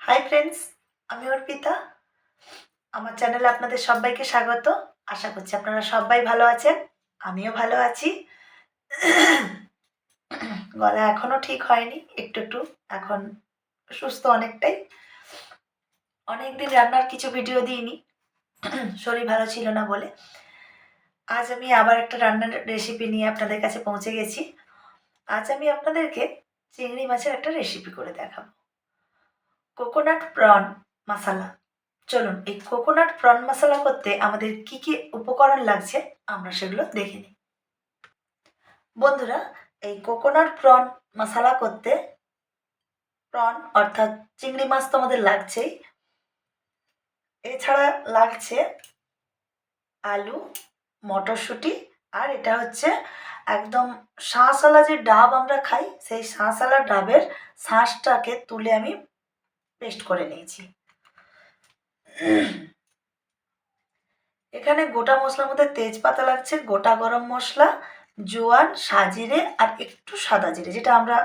Hi friends, আমি অর্পিতা। আমার চ্যানেলে আপনাদের সবাইকে স্বাগত। আশা করছি আপনারা সবাই ভালো আছেন, আমিও ভালো আছি। গলা এখনও ঠিক হয়নি, একটু একটু এখন সুস্থ অনেকটাই। অনেকদিন রান্নার কিছু ভিডিও দিইনি, শরীর ভালো ছিল না বলে। আজ আমি আবার একটা রান্নার রেসিপি নিয়ে আপনাদের কাছে পৌঁছে গেছি। আজ আমি আপনাদেরকে চিংড়ি মাছের একটা রেসিপি করে দেখাবো, কোকোনাট প্রন মশলা। চলুন এই কোকোনাট প্রন মশলা করতে আমাদের কি কি উপকরণ লাগছে আমরা সেগুলো দেখে নিই। বন্ধুরা, এই কোকোনাট প্রন মশলা করতে প্রন অর্থাৎ চিংড়ি মাছ তো আমাদের লাগছেই, এছাড়া লাগছে আলু, মটরশুঁটি, আর এটা হচ্ছে একদম শাঁসওয়ালা যে ডাব আমরা খাই, সেই শাঁসওয়ালা ডাবের শাঁসটাকে তুলে আমি পেস্ট করে নিয়েছি। এখানে গোটা মশলার মধ্যে তেজপাতা লাগছে, গোটা গরম মশলা, জোয়ান, সাজিরে আর একটু সাদা জিরে, যেটা আমরা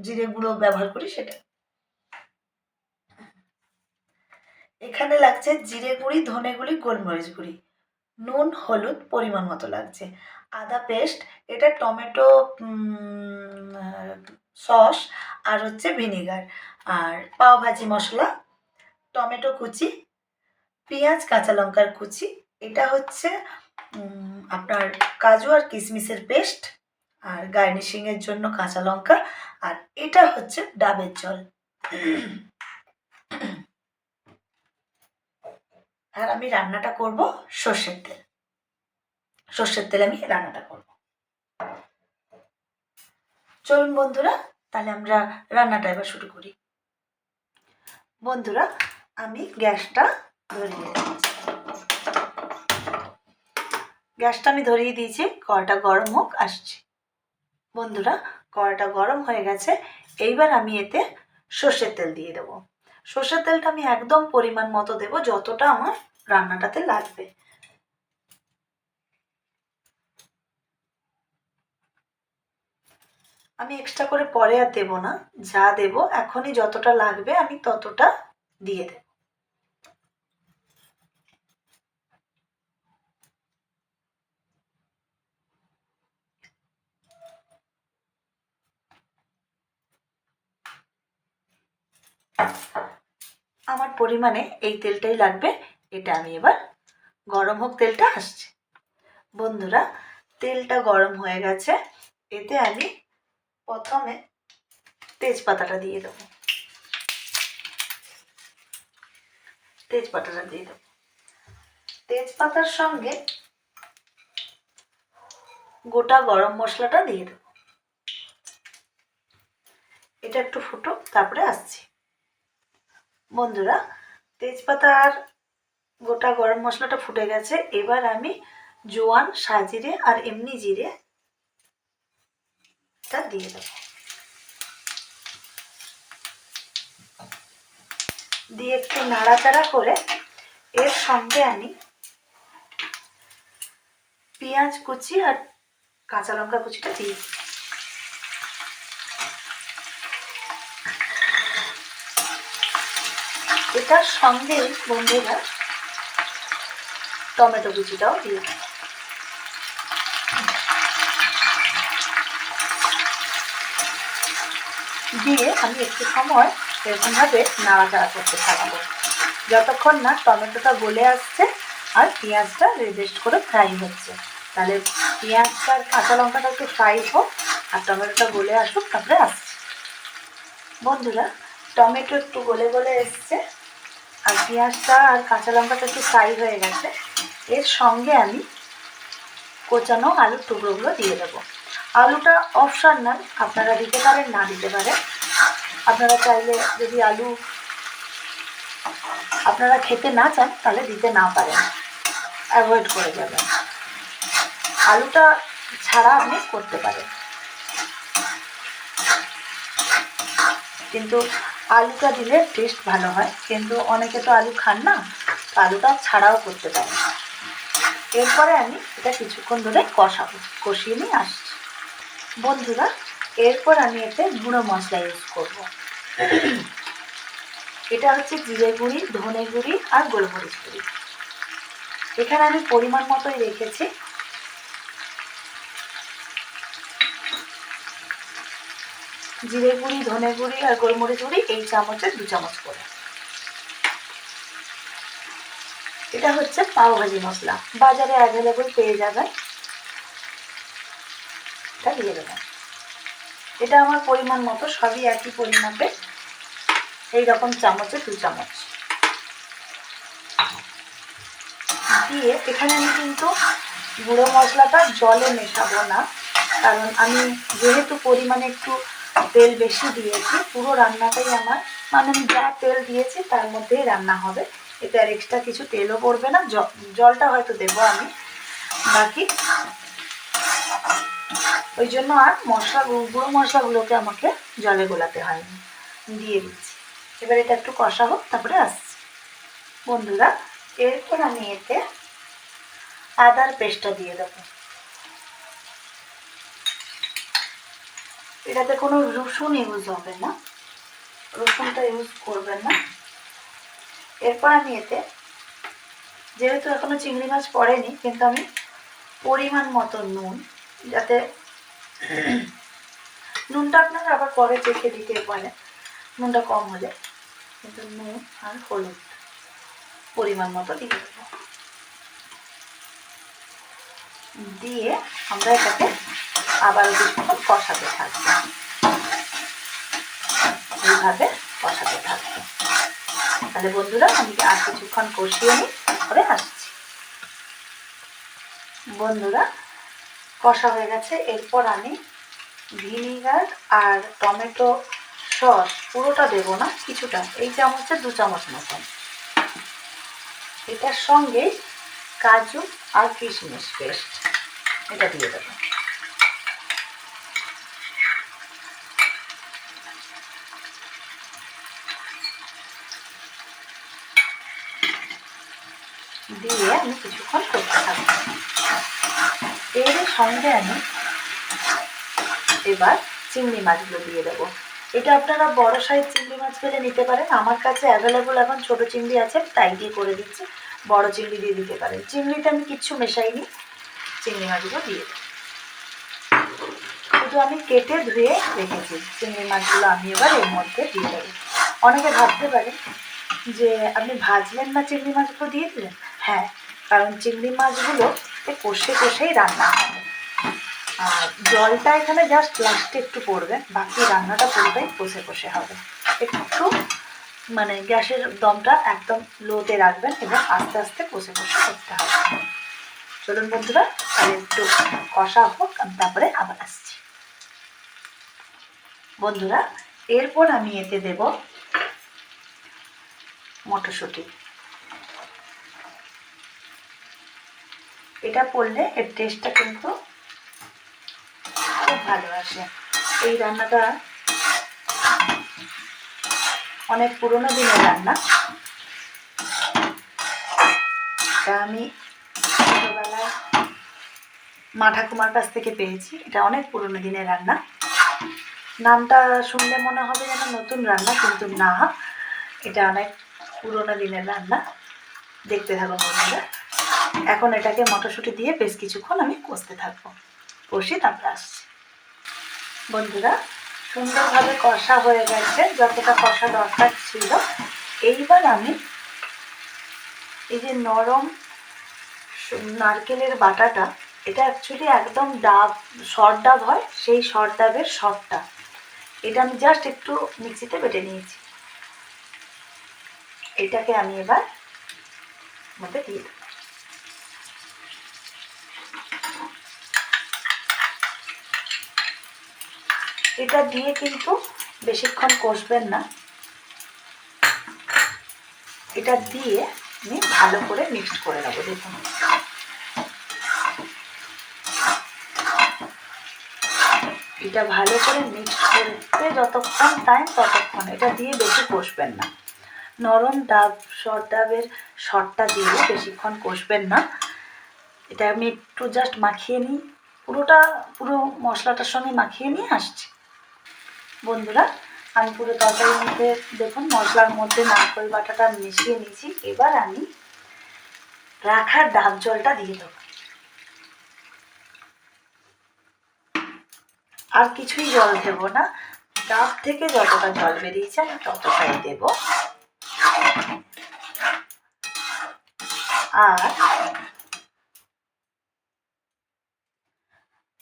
জিরে গুঁড়ো ব্যবহার করি সেটা। এখানে লাগছে জিরে গুঁড়ি, ধনে গুঁড়ি, গোলমরিচ গুঁড়ি, নুন, হলুদ পরিমাণ মতো লাগছে, আদা পেস্ট, এটা টমেটো সস আর হচ্ছে ভিনিগার, আর পাও ভাজি মশলা, টমেটো কুচি, পেঁয়াজ, কাঁচা লঙ্কার কুচি, এটা হচ্ছে আপনার কাজু আর কিশমিশের পেস্ট, আর গার্নিশিংয়ের জন্য কাঁচা লঙ্কা, আর এটা হচ্ছে ডাবের জল। আর আমি রান্নাটা করব সর্ষের তেল, সর্ষের তেলে আমি রান্নাটা করব। চলুন বন্ধুরা, তাহলে আমরা রান্নাটা এবার শুরু করি। বন্ধুরা, আমি গ্যাসটা ধরিয়ে দিয়েছি, ধরিয়ে দিয়েছি, কড়াটা গরম হোক, আসছি। বন্ধুরা, কড়াটা গরম হয়ে গেছে, এইবার আমি এতে সর্ষের তেল দিয়ে দেবো। সর্ষের তেলটা আমি একদম পরিমাণ মতো দেবো, যতটা আমার রান্নাটাতে লাগবে। আমি এক্সট্রা করে পরে আর দেবো না, যা দেবো এখনই যতটা লাগবে আমি ততটা দিয়ে দেব। আমার পরিমাণে এই তেলটাই লাগবে, এটা আমি এবার গরম হোক, তেলটা আসছে। বন্ধুরা, তেলটা গরম হয়ে গেছে, এতে আমি প্রথমে তেজপাতাটা দিয়ে দেবো। তেজপাতার সঙ্গে গোটা গরম মশলাটা দিয়ে দেবো। এটা একটু ফুটুক, তারপরে আসছি। বন্ধুরা, তেজপাতা আর গোটা গরম মশলাটা ফুটে গেছে, এবার আমি জোয়ান, সাজিরে আর এমনি জিরে দিয়ে দেবো। দিয়ে একটু নাড়াচাড়া করে এর সঙ্গে আমি পেঁয়াজ কুচি আর কাঁচা লঙ্কা কুচিটা দিই। এটার সঙ্গে বন্ধুরা টমেটো কুচিটাও দিয়ে দিই। দিয়ে আমি একটু সময় এরকমভাবে নাড়াচাড়া করতে থাকবো, যতক্ষণ না টমেটোটা গলে আসছে আর পেঁয়াজটা রেডেস্ট করে ফ্রাই হচ্ছে। তাহলে পেঁয়াজটা আর কাঁচা লঙ্কাটা একটু ফ্রাই হোক আর টমেটোটা গলে আসুক, তারপরে আসছে। বন্ধুরা, টমেটো একটু গলে গলে এসছে আর পেঁয়াজটা আর কাঁচা লঙ্কাটা একটু ফ্রাই হয়ে গেছে, এর সঙ্গে আমি কোচানো আলুর টুকরোগুলো দিয়ে দেবো। আলুটা অপশনাল, আপনারা দিতে পারেন, না দিতে পারেন। আপনারা চাইলে যদি আলু আপনারা খেতে না চান তাহলে দিতে না পারেন, অ্যাভয়েড করে যাবেন। আলুটা ছাড়া আপনি করতে পারেন, কিন্তু আলুটা দিলে টেস্ট ভালো হয়। কিন্তু অনেকে তো আলু খান না, তো আলুটা ছাড়াও করতে পারেন। এরপরে আমি এটা কিছুক্ষণ ধরে কষিয়ে নিয়ে আসছি। বন্ধুরা, এরপর আমি এতে গুঁড়ো মশলা ইউজ করব। এটা হচ্ছে জিরে গুঁড়ি, ধনে গুঁড়ি আর গোলমরিচ গুঁড়ি। এখানে আমি পরিমাণ মতোই রেখেছি। জিরে গুঁড়ি, ধনে গুঁড়ি আর গোলমরিচ গুঁড়ি এই চামচে 2 চামচ করে। এটা হচ্ছে পাওভাজি মশলা, বাজারে অ্যাভেলেবল পেয়ে যাবেন। এটা দিয়ে দেবেন। এটা আমার পরিমাণ মতো, সবই একই পরিমাপে, এইরকম চামচে 2 চামচ দিয়ে এখানে আমি কিন্তু গুঁড়ো মশলাটা জলে মেশাবো না, কারণ আমি যেহেতু পরিমাণে একটু তেল বেশি দিয়েছি, পুরো রান্নাটাই আমার মানে আমি যা তেল দিয়েছি তার মধ্যেই রান্না হবে। এতে আর এক্সট্রা কিছু তেলও পড়বে না, জলটা হয়তো দেবো আমি বাকি, ওই জন্য আর গুঁড়ো মশলাগুলোকে আমাকে জলে গোলাতে হয়নি, দিয়ে দিচ্ছি। এবার এটা একটু কষা হোক, তারপরে আসছি। বন্ধুরা, এরপর আমি এতে আদার পেস্টটা দিয়ে দেবো। এটাতে কোনো রসুন ইউজ হবে না, রসুনটা ইউজ করবেন না। এরপর আমি এতে, যেহেতু এখনো চিংড়ি মাছ পড়েনি, কিন্তু আমি পরিমাণ মতো নুন, যাতে নুনটা আপনারা আবার পরে চেখে দিতে পারেন নুনটা কম হলে, কিন্তু নুন আর হলুদ পরিমাণ মতো দিয়ে দেবো। দিয়ে আমরা এটাকে আবার কিছুক্ষণ কষাতে থাকবো, এইভাবে কষাতে থাকবো। তাহলে বন্ধুরা, আমি আর কিছুক্ষণ কষিয়ে নিই, করে আসছি। বন্ধুরা, কষা হয়ে গেছে। এরপর আমি ভিনিগার আর টমেটো সস পুরোটা দেবো না, কিছুটা, এই চামচে 2 চামচ মতন। এটার সঙ্গে কাজু আর কিশমিশ পেস্ট এটা দিয়ে দেবো। দিয়ে আমি কিছুক্ষণ করতে থাকবো। এর সঙ্গে আমি এবার চিংড়ি মাছগুলো দিয়ে দেবো। এটা আপনারা বড় সাইজ চিংড়ি মাছ পেলে নিতে পারেন, আমার কাছে অ্যাভেলেবল এখন ছোট চিংড়ি আছে, তাই দিয়ে করে দিচ্ছি। বড় চিংড়ি দিয়ে দিতে পারেন। চিংড়িতে আমি কিচ্ছু মেশাইনি, চিংড়ি মাছগুলো দিয়ে দেবো। শুধু আমি কেটে ধুয়ে রেখেছি চিংড়ি মাছগুলো, আমি এবার এর মধ্যে দিয়ে দেবো। অনেকে ভাবতে পারেন যে আপনি ভাজলেন না, চিংড়ি মাছগুলো দিয়ে দিলেন। হ্যাঁ, কারণ চিংড়ি মাছগুলো কষে কষেই রান্না হবে, আর জলটা এখানে জাস্ট লাস্টে একটু পড়বে, বাকি রান্নাটা পুরোটাই কষে কষে হবে। একটু মানে গ্যাসের দমটা একদম লোতে রাখবেন এবং আস্তে আস্তে কষে কষে করতে হবে। চলুন বন্ধুরা, আর একটু কষা হোক, আমি তারপরে আবার আসছি। বন্ধুরা, এরপর আমি এতে দেব মটরশুঁটি। এটা পড়লে এর টেস্টটা কিন্তু খুব ভালো আসে। এই রান্নাটা অনেক পুরোনো দিনের রান্না, এটা আমি ছোটোবেলায় মা ঠাকুমার কাছ থেকে পেয়েছি। এটা অনেক পুরোনো দিনের রান্না। নামটা শুনলে মনে হবে যেন নতুন রান্না, কিন্তু না, এটা অনেক পুরোনো দিনের রান্না। দেখতে থাকুন বন্ধুরা। এখন এটাকে মটরশুঁটি দিয়ে বেশ কিছুক্ষণ আমি কষতে থাকবো, কষি তারপরে আসছি। বন্ধুরা, সুন্দরভাবে কষা হয়ে গেছে, যতটা কষা দরকার ছিল। এইবার আমি এই যে নরম নারকেলের বাটাটা, এটা অ্যাকচুয়ালি একদম ডাব, শর্ট ডাব হয়, সেই শর্ট ডাবের শর্টটা, এটা আমি জাস্ট একটু মিক্সিতে বেটে নিয়েছি। এটাকে আমি এবার মধ্যে দিয়ে দেব। এটা দিয়ে কিন্তু বেশিক্ষণ কষবেন না, এটা দিয়ে আমি ভালো করে মিক্সড করে নেবো। দেখুন, এটা ভালো করে মিক্স করতে যতক্ষণ টাইম, ততক্ষণ এটা দিয়ে বেশি কষবেন না। নরম ডাব, শর্ট ডাবের শর্টটা দিয়ে বেশিক্ষণ কষবেন না। এটা আমি একটু জাস্ট মাখিয়ে নিই, পুরো মশলাটার সঙ্গে মাখিয়ে নিয়ে আসছি। বন্ধুরা, আমি পুরো তরকারির মধ্যে দেখুন মশলার মধ্যে নারকেল বাটাটা মিশিয়ে নিয়েছি। এবার আমি রাখা ডাব জলটা দিয়ে দেবো। আর কিছুই জল দেব না, ডাব থেকে যতটা জল বেরিয়েছে আমি ততটাই দেব। আর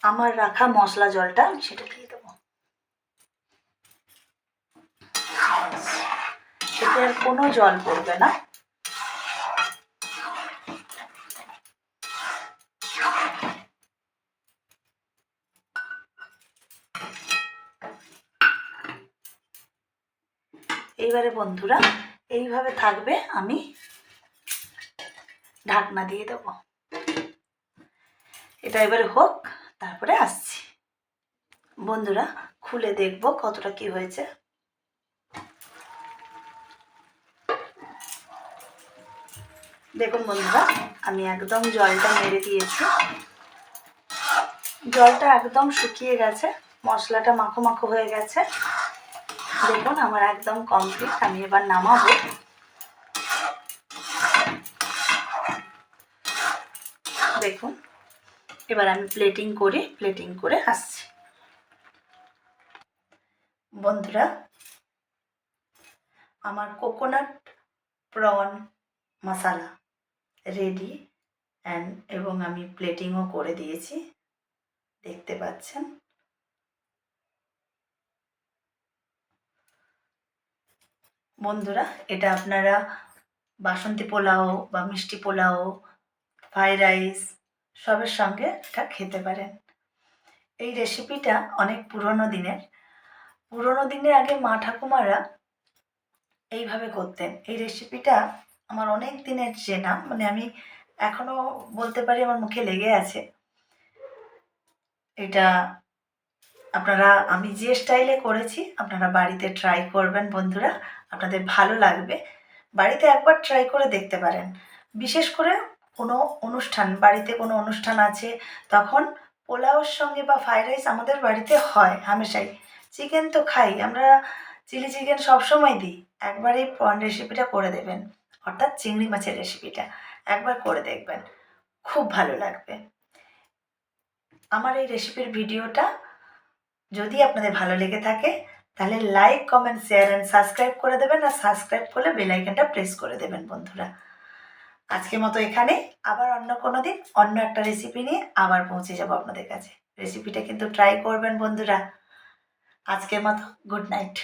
আমার রাখা মশলা জলটা আমি সেটা দিয়ে দেবো। এতে আর কোনো জল পড়বে না। এইবারে বন্ধুরা এইভাবে থাকবে, আমি ঢাকনা দিয়ে দেব। এটা এবারে হোক, তারপরে আসছি। বন্ধুরা খুলে দেখব কতটা কি হয়েছে। দেখুন বন্ধুরা, আমি একদম জলটা মেরে দিয়েছি, জলটা একদম শুকিয়ে গেছে, মশলাটা মাখো মাখো হয়ে গেছে। দেখুন আমার একদম কমপ্লিট। আমি এবার নামাবো। দেখুন এবার আমি প্লেটিং করে আসছি। বন্ধুরা আমার কোকোনাট প্রন মশলা রেডি এবং আমি প্লেটিংও করে দিয়েছি, দেখতে পাচ্ছেন। বন্ধুরা এটা আপনারা বাসন্তী পোলাও বা মিষ্টি পোলাও, ফ্রাইড রাইস সবের সঙ্গে এটা খেতে পারেন। এই রেসিপিটা অনেক পুরনো দিনের আগে মা ঠাকুমারা এইভাবে করতেন। এই রেসিপিটা আমার অনেক দিনের চেনা, মানে আমি এখনও বলতে পারি আমার মুখে লেগে আছে। এটা আপনারা, আমি যে স্টাইলে করেছি আপনারা বাড়িতে ট্রাই করবেন বন্ধুরা, আপনাদের ভালো লাগবে। বাড়িতে একবার ট্রাই করে দেখতে পারেন। বিশেষ করে কোনো অনুষ্ঠান, বাড়িতে কোনো অনুষ্ঠান আছে, তখন পোলাওর সঙ্গে বা ফ্রাইড রাইস আমাদের বাড়িতে হয় হামেশাই। চিকেন তো খাই আমরা, চিলি চিকেন সবসময় দিই। একবার এই প্রন রেসিপিটা করে দেবেন, অর্থাৎ চিংড়ি মাছের রেসিপিটা একবার করে দেখবেন, খুব ভালো লাগবে। আমার এই রেসিপির ভিডিওটা যদি আপনাদের ভালো লেগে থাকে তাহলে like, comment, share and subscribe করে দেবেন। আর সাবস্ক্রাইব করলে বেল আইকনটা প্রেস করে দেবেন বন্ধুরা। আজকের মতো এখানে, আবার অন্য কোনো দিন অন্য একটা রেসিপি নিয়ে আবার পৌঁছে যাব আপনাদের কাছে। রেসিপিটা কিন্তু ট্রাই করবেন বন্ধুরা। আজকের মতো গুড নাইট।